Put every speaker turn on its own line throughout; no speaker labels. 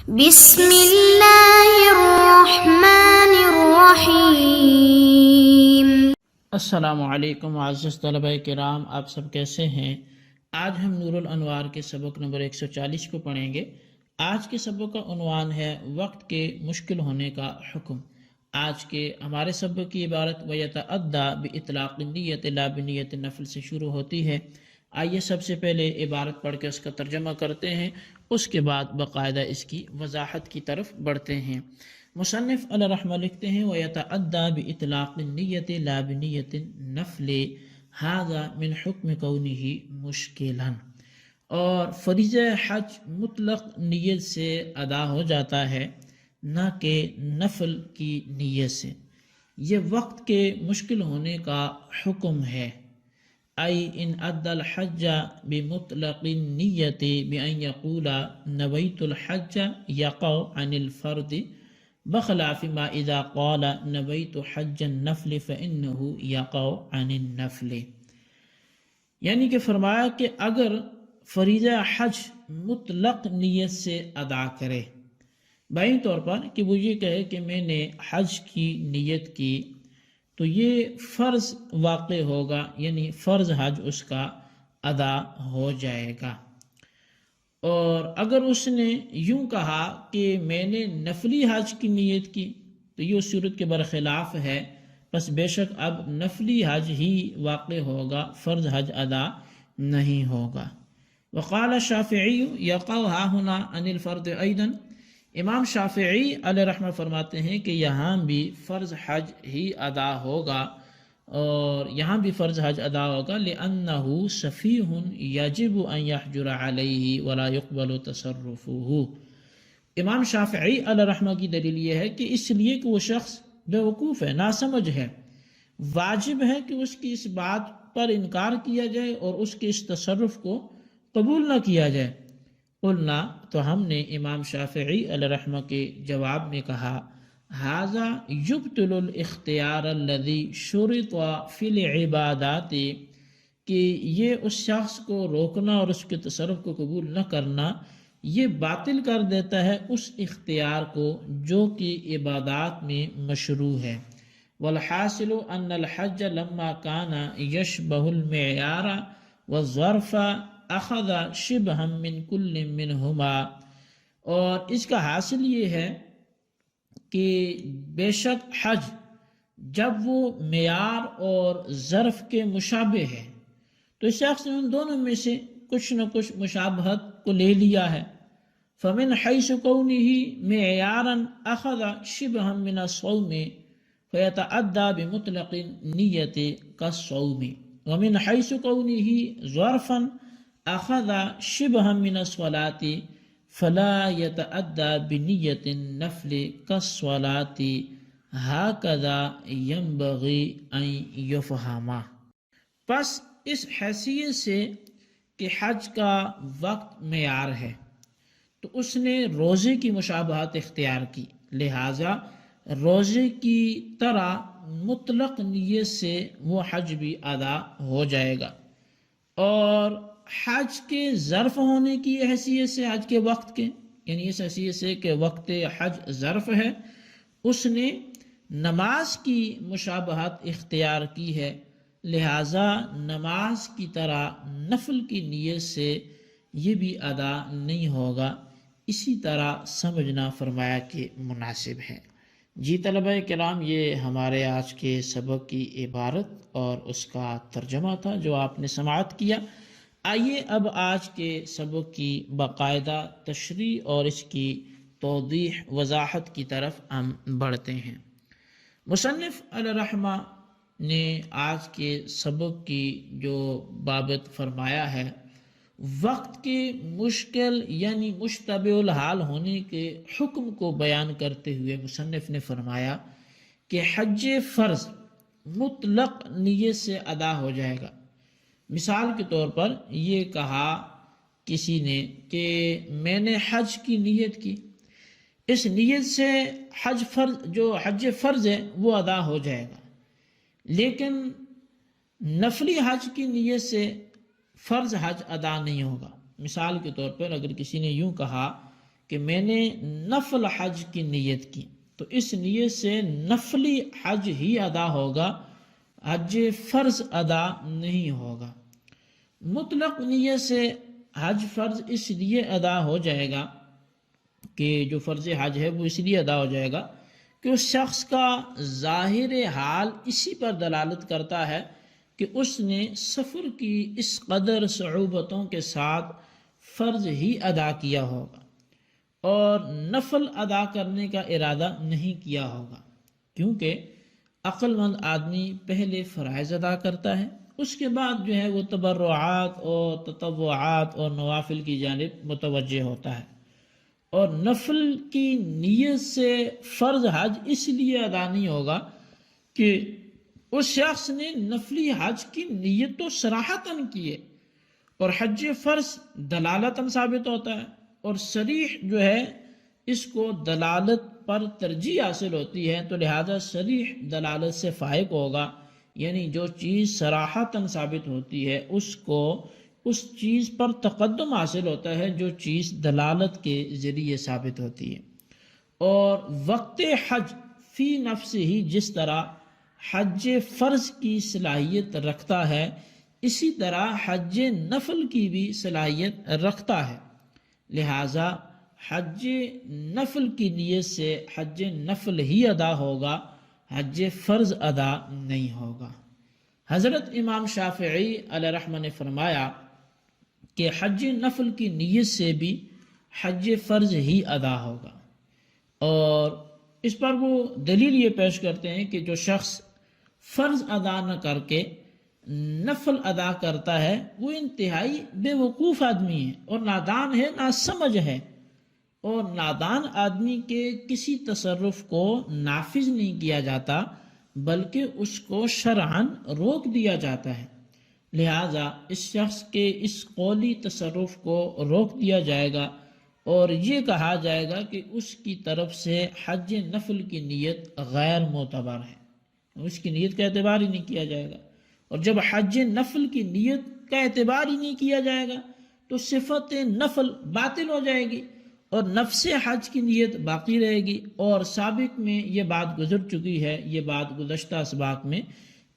بسم اللہ الرحمن الرحیم۔
السلام علیکم معزز طلبہ کرام، آپ سب کیسے ہیں؟ آج ہم نور الانوار کے سبق نمبر 140 کو پڑھیں گے۔ آج کے سبق کا عنوان ہے وقت کے مشکل ہونے کا حکم۔ آج کے ہمارے سبق کی عبارت وَيَتَعَدَّى بِإِطْلَاقِ النِّيَّةِ لَا بِنِيَّةِ النَّفْلِ سے شروع ہوتی ہے۔ آئیے سب سے پہلے عبارت پڑھ کے اس کا ترجمہ کرتے ہیں، اس کے بعد باقاعدہ اس کی وضاحت کی طرف بڑھتے ہیں۔ مصنف علیہ رحمہ لکھتے ہیں وَيَتَعَدَّى بِإِطْلَاقِ النِّيَّةِ لَا بِنِيَّةِ النَّفْلِ هَذَا مِنْ حُکْمِ كَوْنِهِ مُشْکِلًا، اور فریضہ حج مطلق نیت سے ادا ہو جاتا ہے، نہ کہ نفل کی نیت سے۔ یہ وقت کے مشکل ہونے کا حکم ہے۔ ای ان ادى الحج بمطلق النیت بأن يقول نویت الحج یقع عن الفرد، بخلاف ما اذا قال نویت حج النفل فإنه يقع عن النفل۔ یعنی کہ فرمایا کہ اگر فریضہ حج مطلق نیت سے ادا کرے، بعین طور پر کہ وہ یہ کہے کہ میں نے حج کی نیت کی، تو یہ فرض واقع ہوگا، یعنی فرض حج اس کا ادا ہو جائے گا۔ اور اگر اس نے یوں کہا کہ میں نے نفلی حج کی نیت کی، تو یہ اس صورت کے برخلاف ہے، پس بے شک اب نفلی حج ہی واقع ہوگا، فرض حج ادا نہیں ہوگا۔ وقال الشافعی یقع ہاہنا عن الفرد ایضا، امام شافعی علیہ رحمہ فرماتے ہیں کہ یہاں بھی فرض حج ہی ادا ہوگا، اور یہاں بھی فرض حج ادا ہوگا، لأنہ سفیہ یجب ان یحجر علیہ ولا یقبل تصرفہ۔ امام شافعی علیہ رحمہ کی دلیل یہ ہے کہ اس لیے کہ وہ شخص بیوقوف ہے، ناسمجھ ہے، واجب ہے کہ اس کی اس بات پر انکار کیا جائے اور اس کے اس تصرف کو قبول نہ کیا جائے۔ قلنا، تو ہم نے امام شافعی علیہ رحمہ کے جواب میں کہا ھذا یبطل الاختیار الذی شرط فی العبادات، کہ یہ اس شخص کو روکنا اور اس کے تصرف کو قبول نہ کرنا یہ باطل کر دیتا ہے اس اختیار کو جو کہ عبادات میں مشروع ہے۔ والحاصل ان الحج لما کان یشبہ المعیار والظرف اخذ شبہا من کل منہما، اور اس کا حاصل یہ ہے کہ بے شک حج جب وہ معیار اور ظرف کے مشابہ ہے، تو اس شخص نے ان دونوں میں سے کچھ نہ کچھ مشابہت کو لے لیا ہے۔ فمن حیث کونہ معیارا اخذ شبہا من الصوم فیتعدی بمطلق نیت کالصوم، ومن حیث کونہ ظرفا اخذ شبہا من الصلاۃ فلا یتعدی بنیت النفل کالصلاۃ، ھکذا ینبغی ان یفہم۔ پس اس حیثیت سے کہ حج کا وقت معیار ہے، تو اس نے روزے کی مشابہت اختیار کی، لہٰذا روزے کی طرح مطلق نیت سے وہ حج بھی ادا ہو جائے گا۔ اور حج کے ظرف ہونے کی حیثیت سے، حج کے وقت کے، یعنی اس حیثیت سے کہ وقت حج ظرف ہے، اس نے نماز کی مشابہت اختیار کی ہے، لہٰذا نماز کی طرح نفل کی نیت سے یہ بھی ادا نہیں ہوگا۔ اسی طرح سمجھنا فرمایا کہ مناسب ہے۔ جی طلبہ کرام، یہ ہمارے آج کے سبق کی عبارت اور اس کا ترجمہ تھا جو آپ نے سماعت کیا۔ آئیے اب آج کے سبق کی باقاعدہ تشریح اور اس کی توضیح، وضاحت کی طرف ہم بڑھتے ہیں۔ مصنف علیہ رحمہ نے آج کے سبق کی جو بابت فرمایا ہے، وقت کے مشکل یعنی مشتبہ الحال ہونے کے حکم کو بیان کرتے ہوئے مصنف نے فرمایا کہ حج فرض مطلق نیت سے ادا ہو جائے گا۔ مثال کے طور پر یہ کہا کسی نے کہ میں نے حج کی نیت کی، اس نیت سے حج فرض ہے وہ ادا ہو جائے گا، لیکن نفلی حج کی نیت سے فرض حج ادا نہیں ہوگا۔ مثال کے طور پر اگر کسی نے یوں کہا کہ میں نے نفل حج کی نیت کی تو اس نیت سے نفلی حج ہی ادا ہوگا، حج فرض ادا نہیں ہوگا۔ مطلق نیت سے حج فرض اس لیے ادا ہو جائے گا کہ جو فرض حج ہے وہ اس لیے ادا ہو جائے گا کہ اس شخص کا ظاہر حال اسی پر دلالت کرتا ہے کہ اس نے سفر کی اس قدر صعوبتوں کے ساتھ فرض ہی ادا کیا ہوگا اور نفل ادا کرنے کا ارادہ نہیں کیا ہوگا، کیونکہ عقل مند آدمی پہلے فرائض ادا کرتا ہے، اس کے بعد جو ہے وہ تبرعات اور تطوعات اور نوافل کی جانب متوجہ ہوتا ہے۔ اور نفل کی نیت سے فرض حج اس لیے ادا نہیں ہوگا کہ اس شخص نے نفلی حج کی نیت تو صراحتاً کی ہے، اور حج فرض دلالتاً ثابت ہوتا ہے، اور صریح جو ہے اس کو دلالت پر ترجیح حاصل ہوتی ہے، تو لہذا صریح دلالت سے فائق ہوگا، یعنی جو چیز صراحتاً ثابت ہوتی ہے اس کو اس چیز پر تقدم حاصل ہوتا ہے جو چیز دلالت کے ذریعے ثابت ہوتی ہے۔ اور وقت حج فی نفس ہی جس طرح حج فرض کی صلاحیت رکھتا ہے، اسی طرح حج نفل کی بھی صلاحیت رکھتا ہے، لہذا حج نفل کی نیت سے حج نفل ہی ادا ہوگا، حج فرض ادا نہیں ہوگا۔ حضرت امام شافعی علیہ رحمہ نے فرمایا کہ حج نفل کی نیت سے بھی حج فرض ہی ادا ہوگا، اور اس پر وہ دلیل یہ پیش کرتے ہیں کہ جو شخص فرض ادا نہ کر کے نفل ادا کرتا ہے وہ انتہائی بے وقوف آدمی ہے اور نادان ہے، ناسمجھ ہے، اور نادان آدمی کے کسی تصرف کو نافذ نہیں کیا جاتا بلکہ اس کو شرعاً روک دیا جاتا ہے، لہذا اس شخص کے اس قولی تصرف کو روک دیا جائے گا اور یہ کہا جائے گا کہ اس کی طرف سے حج نفل کی نیت غیر معتبر ہے، اس کی نیت کا اعتبار ہی نہیں کیا جائے گا، اور جب حج نفل کی نیت کا اعتبار ہی نہیں کیا جائے گا تو صفت نفل باطل ہو جائے گی اور نفس حج کی نیت باقی رہے گی۔ اور سابق میں یہ بات گزر چکی ہے، یہ بات گزشتہ اسباق میں،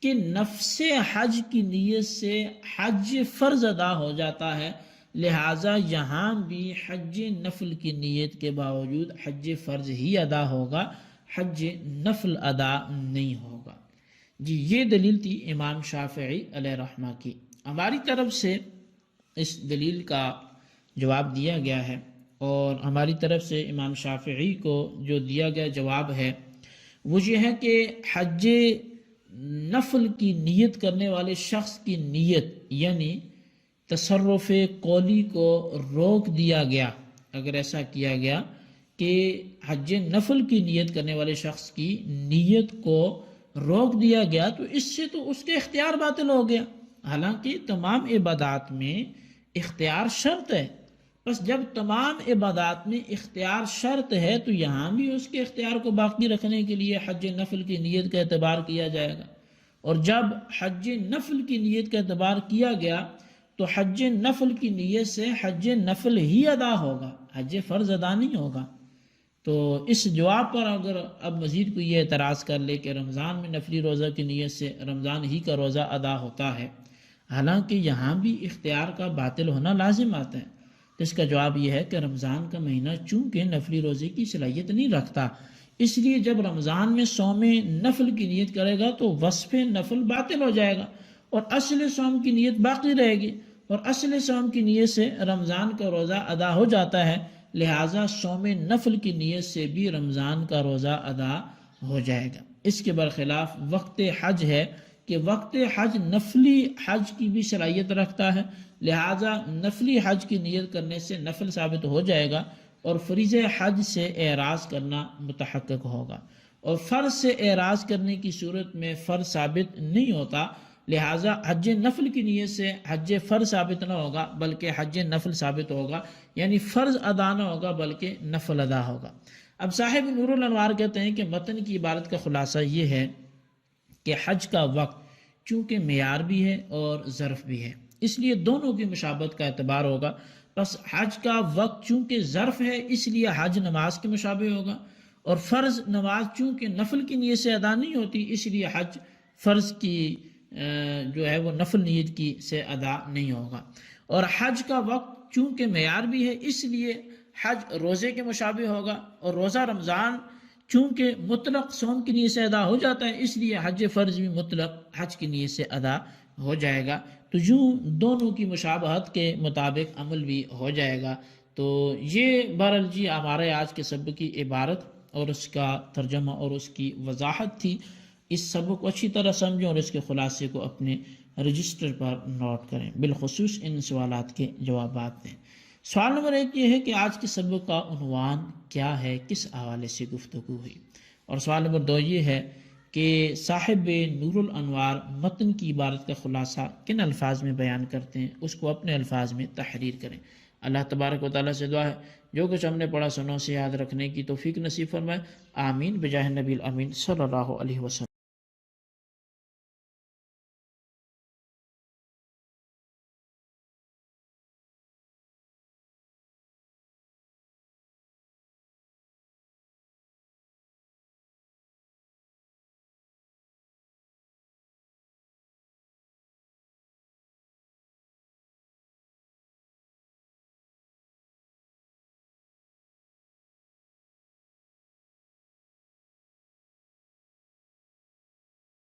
کہ نفس حج کی نیت سے حج فرض ادا ہو جاتا ہے، لہٰذا یہاں بھی حج نفل کی نیت کے باوجود حج فرض ہی ادا ہوگا، حج نفل ادا نہیں ہوگا۔ جی یہ دلیل تھی امام شافعی علیہ رحمہ کی۔ ہماری طرف سے اس دلیل کا جواب دیا گیا ہے، اور ہماری طرف سے امام شافعی کو جو دیا گیا جواب ہے وہ یہ ہے کہ حج نفل کی نیت کرنے والے شخص کی نیت یعنی تصرف قولی کو روک دیا گیا، اگر ایسا کیا گیا کہ حج نفل کی نیت کرنے والے شخص کی نیت کو روک دیا گیا تو اس سے تو اس کے اختیار باطل ہو گیا، حالانکہ تمام عبادات میں اختیار شرط ہے، بس جب تمام عبادات میں اختیار شرط ہے تو یہاں بھی اس کے اختیار کو باقی رکھنے کے لیے حج نفل کی نیت کا اعتبار کیا جائے گا، اور جب حج نفل کی نیت کا اعتبار کیا گیا تو حج نفل کی نیت سے حج نفل ہی ادا ہوگا، حج فرض ادا نہیں ہوگا۔ تو اس جواب پر اگر اب مزید کوئی یہ اعتراض کر لے کہ رمضان میں نفلی روزہ کی نیت سے رمضان ہی کا روزہ ادا ہوتا ہے، حالانکہ یہاں بھی اختیار کا باطل ہونا لازم آتا ہے، تو اس کا جواب یہ ہے کہ رمضان کا مہینہ چونکہ نفلی روزے کی صلاحیت نہیں رکھتا، اس لیے جب رمضان میں صوم نفل کی نیت کرے گا تو وصف نفل باطل ہو جائے گا اور اصل صوم کی نیت باقی رہے گی، اور اصل صوم کی نیت سے رمضان کا روزہ ادا ہو جاتا ہے، لہٰذا صوم نفل کی نیت سے بھی رمضان کا روزہ ادا ہو جائے گا۔ اس کے برخلاف وقت حج ہے کہ وقت حج نفلی حج کی بھی صلاحیت رکھتا ہے، لہٰذا نفلی حج کی نیت کرنے سے نفل ثابت ہو جائے گا اور فریض حج سے اعراض کرنا متحقق ہوگا، اور فرض سے اعراض کرنے کی صورت میں فرض ثابت نہیں ہوتا، لہٰذا حج نفل کی نیت سے حج فرض ثابت نہ ہوگا بلکہ حج نفل ثابت ہوگا، یعنی فرض ادا نہ ہوگا بلکہ نفل ادا ہوگا۔ اب صاحب نور الانوار کہتے ہیں کہ متن کی عبارت کا خلاصہ یہ ہے کہ حج کا وقت چونکہ معیار بھی ہے اور ظرف بھی ہے، اس لیے دونوں کی مشابہت کا اعتبار ہوگا، بس حج کا وقت چونکہ ظرف ہے اس لیے حج نماز کے مشابہ ہوگا، اور فرض نماز چونکہ نفل کی نیت سے ادا نہیں ہوتی اس لیے حج فرض کی جو ہے وہ نفل نیت کی سے ادا نہیں ہوگا، اور حج کا وقت چونکہ معیار بھی ہے اس لیے حج روزے کے مشابہ ہوگا، اور روزہ رمضان چونکہ مطلق صوم کی نیت سے ادا ہو جاتا ہے اس لیے حج فرض بھی مطلق حج کی نیت سے ادا ہو جائے گا، تو یوں دونوں کی مشابہت کے مطابق عمل بھی ہو جائے گا۔ تو یہ بہرحال جی ہمارے آج کے سبق کی عبارت اور اس کا ترجمہ اور اس کی وضاحت تھی۔ اس سبق کو اچھی طرح سمجھیں اور اس کے خلاصے کو اپنے رجسٹر پر نوٹ کریں، بالخصوص ان سوالات کے جوابات دیں۔ سوال نمبر 1 یہ ہے کہ آج کے سبق کا عنوان کیا ہے، کس حوالے سے گفتگو ہوئی، اور سوال نمبر 2 یہ ہے کہ صاحب نور الانوار متن کی عبارت کا خلاصہ کن الفاظ میں بیان کرتے ہیں، اس کو اپنے الفاظ میں تحریر کریں۔ اللہ تبارک و تعالیٰ سے دعا ہے جو کچھ ہم نے پڑھا سنوں سے یاد رکھنے کی توفیق نصیب فرمائے، آمین بجاہ نبی الامین صلی اللہ علیہ وسلم۔